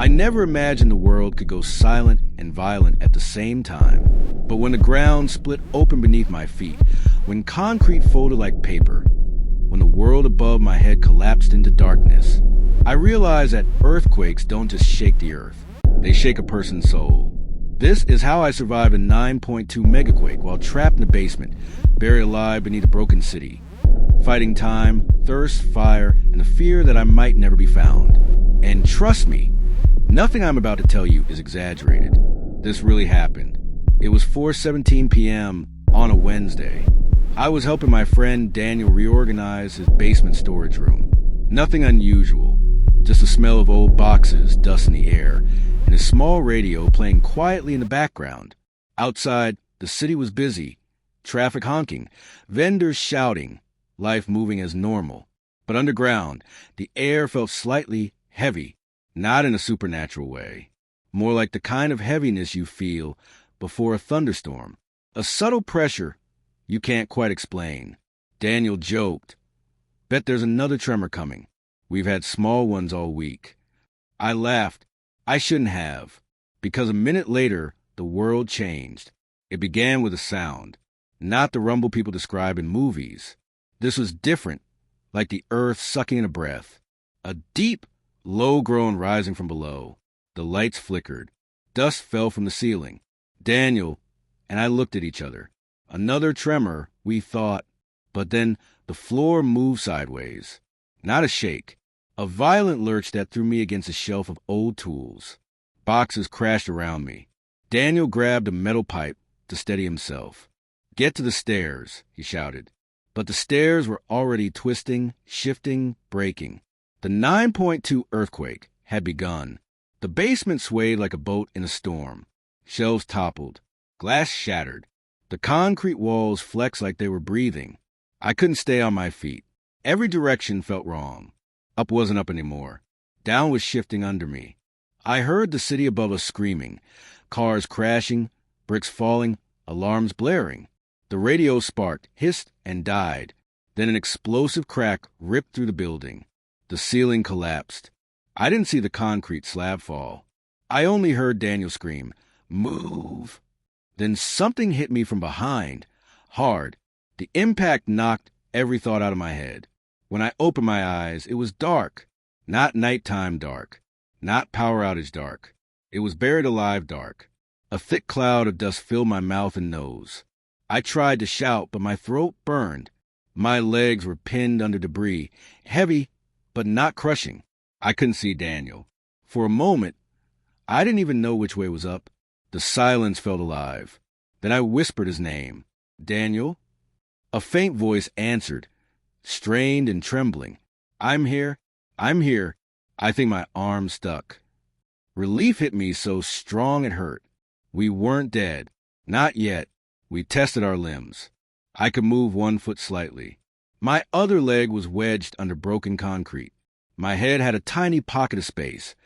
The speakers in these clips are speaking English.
I never imagined the world could go silent and violent at the same time. But when the ground split open beneath my feet, when concrete folded like paper, when the world above my head collapsed into darkness, I realized that earthquakes don't just shake the earth. They shake a person's soul. This is how I survived a 9.2 megaquake while trapped in the basement, buried alive beneath a broken city, fighting time, thirst, fire, and the fear that I might never be found. And trust me, nothing I'm about to tell you is exaggerated. This really happened. It was 4:17 p.m. on a Wednesday. I was helping my friend Daniel reorganize his basement storage room. Nothing unusual, just the smell of old boxes, dust in the air, and a small radio playing quietly in the background. Outside, the city was busy, traffic honking, vendors shouting, life moving as normal. But underground, the air felt slightly heavy, not in a supernatural way. More like the kind of heaviness you feel before a thunderstorm. A subtle pressure you can't quite explain. Daniel joked, "Bet there's another tremor coming. We've had small ones all week." I laughed. I shouldn't have, because a minute later, the world changed. It began with a sound, not the rumble people describe in movies. This was different, like the earth sucking in a breath. A deep, low groan rising from below. The lights flickered. Dust fell from the ceiling. Daniel and I looked at each other. Another tremor, we thought, but then the floor moved sideways. Not a shake. A violent lurch that threw me against a shelf of old tools. Boxes crashed around me. Daniel grabbed a metal pipe to steady himself. "Get to the stairs," he shouted. But the stairs were already twisting, shifting, breaking. The 9.2 earthquake had begun. The basement swayed like a boat in a storm. Shelves toppled. Glass shattered. The concrete walls flexed like they were breathing. I couldn't stay on my feet. Every direction felt wrong. Up wasn't up anymore. Down was shifting under me. I heard the city above us screaming, cars crashing, bricks falling, alarms blaring. The radio sparked, hissed, and died. Then an explosive crack ripped through the building. The ceiling collapsed. I didn't see the concrete slab fall. I only heard Daniel scream, "Move!" Then something hit me from behind, hard. The impact knocked every thought out of my head. When I opened my eyes, it was dark. Not nighttime dark. Not power outage dark. It was buried alive dark. A thick cloud of dust filled my mouth and nose. I tried to shout, but my throat burned. My legs were pinned under debris, heavy, but not crushing. I couldn't see Daniel. For a moment, I didn't even know which way was up. The silence felt alive. Then I whispered his name. "Daniel?" A faint voice answered, strained and trembling. "I'm here. I'm here." I think my arm stuck. Relief hit me so strong it hurt. We weren't dead. Not yet. We tested our limbs. I could move one foot slightly. My other leg was wedged under broken concrete. My head had a tiny pocket of space,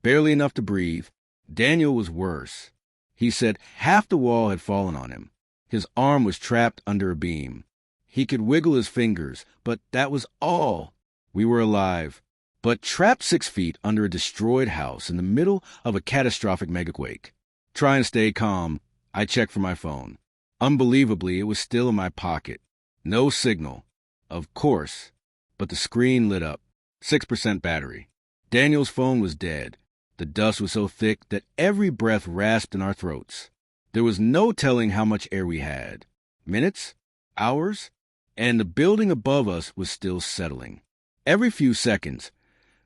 barely enough to breathe. Daniel was worse. He said half the wall had fallen on him. His arm was trapped under a beam. He could wiggle his fingers, but that was all. We were alive, but trapped 6 feet under a destroyed house in the middle of a catastrophic megaquake. Trying to stay calm, I checked for my phone. Unbelievably, it was still in my pocket. No signal. Of course. But the screen lit up. 6% battery. Daniel's phone was dead. The dust was so thick that every breath rasped in our throats. There was no telling how much air we had. Minutes? Hours? And the building above us was still settling. Every few seconds,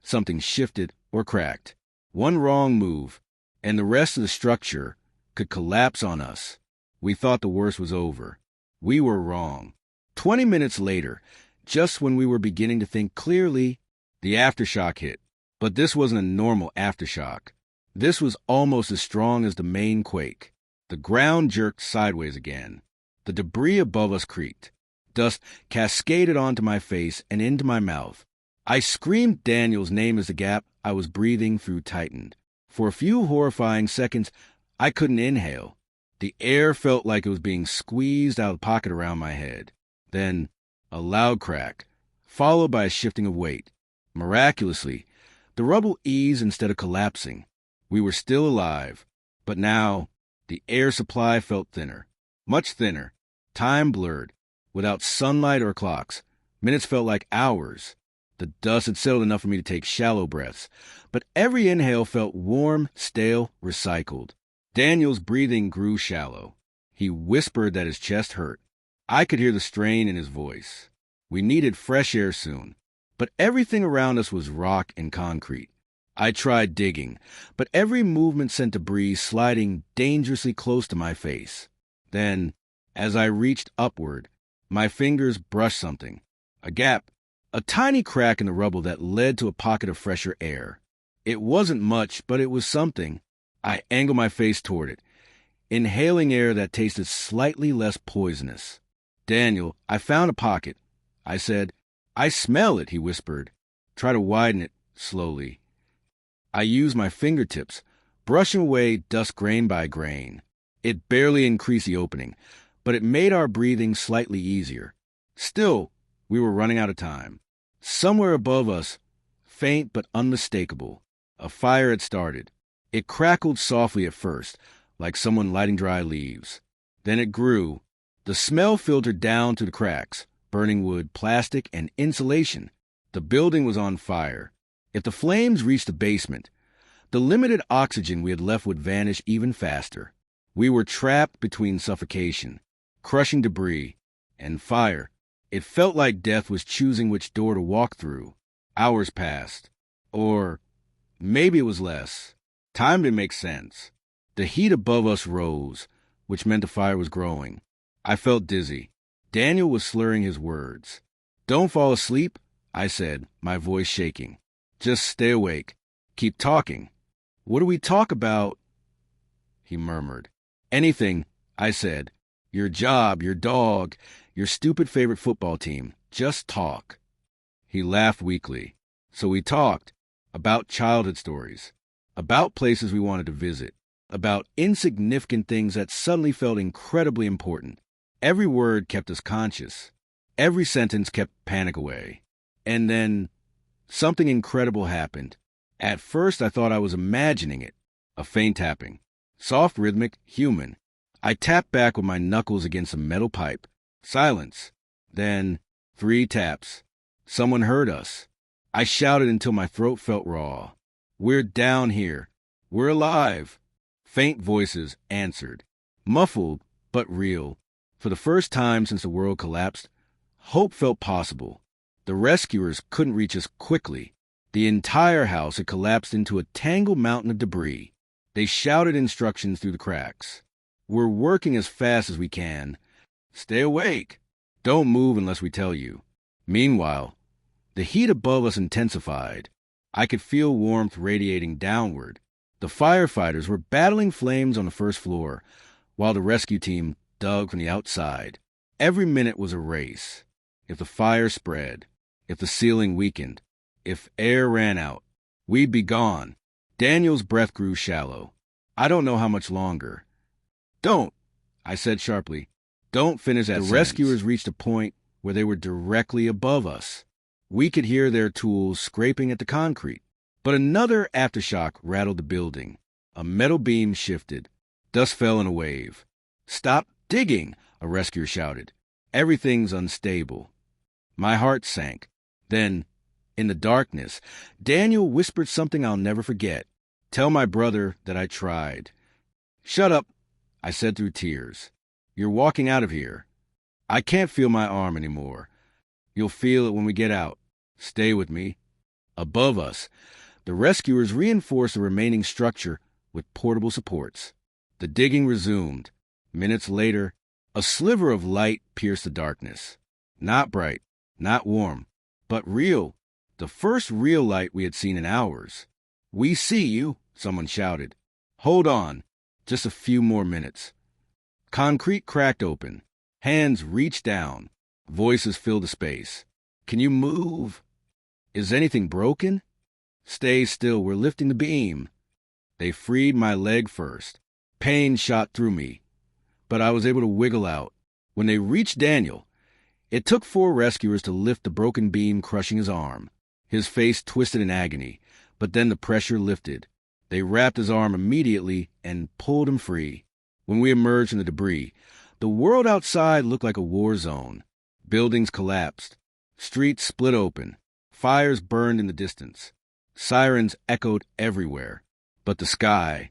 something shifted or cracked. One wrong move, and the rest of the structure could collapse on us. We thought the worst was over. We were wrong. 20 minutes later, just when we were beginning to think clearly, the aftershock hit. But this wasn't a normal aftershock. This was almost as strong as the main quake. The ground jerked sideways again. The debris above us creaked. Dust cascaded onto my face and into my mouth. I screamed Daniel's name as the gap I was breathing through tightened. For a few horrifying seconds, I couldn't inhale. The air felt like it was being squeezed out of the pocket around my head. Then, a loud crack, followed by a shifting of weight. Miraculously, the rubble eased instead of collapsing. We were still alive, but now the air supply felt thinner, much thinner, time blurred, without sunlight or clocks. Minutes felt like hours. The dust had settled enough for me to take shallow breaths, but every inhale felt warm, stale, recycled. Daniel's breathing grew shallow. He whispered that his chest hurt. I could hear the strain in his voice. We needed fresh air soon, but everything around us was rock and concrete. I tried digging, but every movement sent debris sliding dangerously close to my face. Then, as I reached upward, my fingers brushed something. A gap, a tiny crack in the rubble that led to a pocket of fresher air. It wasn't much, but it was something. I angled my face toward it, inhaling air that tasted slightly less poisonous. "Daniel, I found a pocket," I said. "I smell it," he whispered. "Try to widen it slowly." I used my fingertips, brushing away dust grain by grain. It barely increased the opening, but it made our breathing slightly easier. Still, we were running out of time. Somewhere above us, faint but unmistakable, a fire had started. It crackled softly at first, like someone lighting dry leaves. Then it grew. The smell filtered down to the cracks, burning wood, plastic, and insulation. The building was on fire. If the flames reached the basement, the limited oxygen we had left would vanish even faster. We were trapped between suffocation, crushing debris, and fire. It felt like death was choosing which door to walk through. Hours passed. Or maybe it was less. Time didn't make sense. The heat above us rose, which meant the fire was growing. I felt dizzy. Daniel was slurring his words. "Don't fall asleep," I said, my voice shaking. "Just stay awake. Keep talking." "What do we talk about?" he murmured. "Anything," I said. "Your job, your dog, your stupid favorite football team. Just talk." He laughed weakly. So we talked about childhood stories, about places we wanted to visit, about insignificant things that suddenly felt incredibly important. Every word kept us conscious. Every sentence kept panic away. And then something incredible happened. At first, I thought I was imagining it. A faint tapping. Soft, rhythmic, human. I tapped back with my knuckles against a metal pipe. Silence. Then 3 taps. Someone heard us. I shouted until my throat felt raw. "We're down here. We're alive." Faint voices answered. Muffled, but real. For the first time since the world collapsed, hope felt possible. The rescuers couldn't reach us quickly. The entire house had collapsed into a tangled mountain of debris. They shouted instructions through the cracks. "We're working as fast as we can. Stay awake. Don't move unless we tell you." Meanwhile, the heat above us intensified. I could feel warmth radiating downward. The firefighters were battling flames on the first floor, while the rescue team dug from the outside. Every minute was a race. If the fire spread, if the ceiling weakened, if air ran out, we'd be gone. Daniel's breath grew shallow. "I don't know how much longer." "Don't," I said sharply. "Don't finish that sentence." The rescuers reached a point where they were directly above us. We could hear their tools scraping at the concrete. But another aftershock rattled the building. A metal beam shifted. Dust fell in a wave. "Stop digging," a rescuer shouted. "Everything's unstable." My heart sank. Then, in the darkness, Daniel whispered something I'll never forget. "Tell my brother that I tried." "Shut up," I said through tears. "You're walking out of here. I can't feel my arm anymore. You'll feel it when we get out. Stay with me." Above us, the rescuers reinforced the remaining structure with portable supports. The digging resumed. Minutes later, a sliver of light pierced the darkness. Not bright, not warm, but real. The first real light we had seen in hours. "We see you," someone shouted. "Hold on. Just a few more minutes." Concrete cracked open. Hands reached down. Voices filled the space. "Can you move? Is anything broken?" "Stay still. We're lifting the beam." They freed my leg first. Pain shot through me, but I was able to wiggle out. When they reached Daniel, it took 4 rescuers to lift the broken beam crushing his arm. His face twisted in agony, but then the pressure lifted. They wrapped his arm immediately and pulled him free. When we emerged from the debris, the world outside looked like a war zone. Buildings collapsed. Streets split open. Fires burned in the distance. Sirens echoed everywhere. But the sky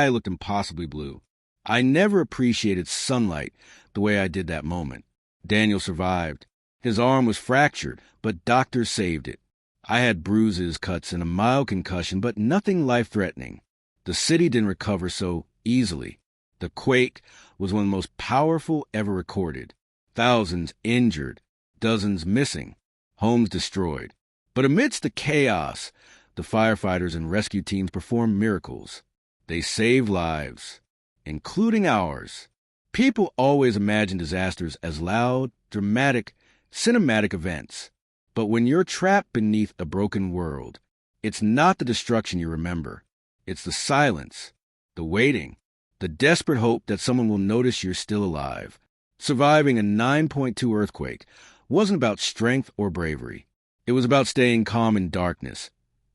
looked impossibly blue. I never appreciated sunlight the way I did that moment. Daniel survived. His arm was fractured, but doctors saved it. I had bruises, cuts, and a mild concussion, but nothing life-threatening. The city didn't recover so easily. The quake was one of the most powerful ever recorded. Thousands injured, dozens missing, homes destroyed. But amidst the chaos, the firefighters and rescue teams performed miracles. They saved lives, including ours. People always imagine disasters as loud, dramatic, cinematic events. But when you're trapped beneath a broken world, it's not the destruction you remember. It's the silence, the waiting, the desperate hope that someone will notice you're still alive. Surviving a 9.2 earthquake wasn't about strength or bravery. It was about staying calm in darkness,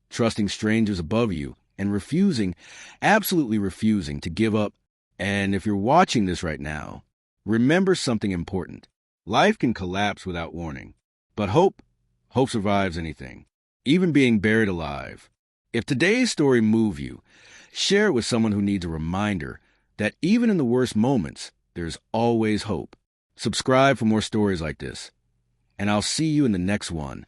trusting strangers above you, and absolutely refusing to give up. And if you're watching this right now, remember something important. Life can collapse without warning, but hope survives anything, even being buried alive. If today's story moved you, share it with someone who needs a reminder that even in the worst moments, there's always hope. Subscribe for more stories like this, and I'll see you in the next one.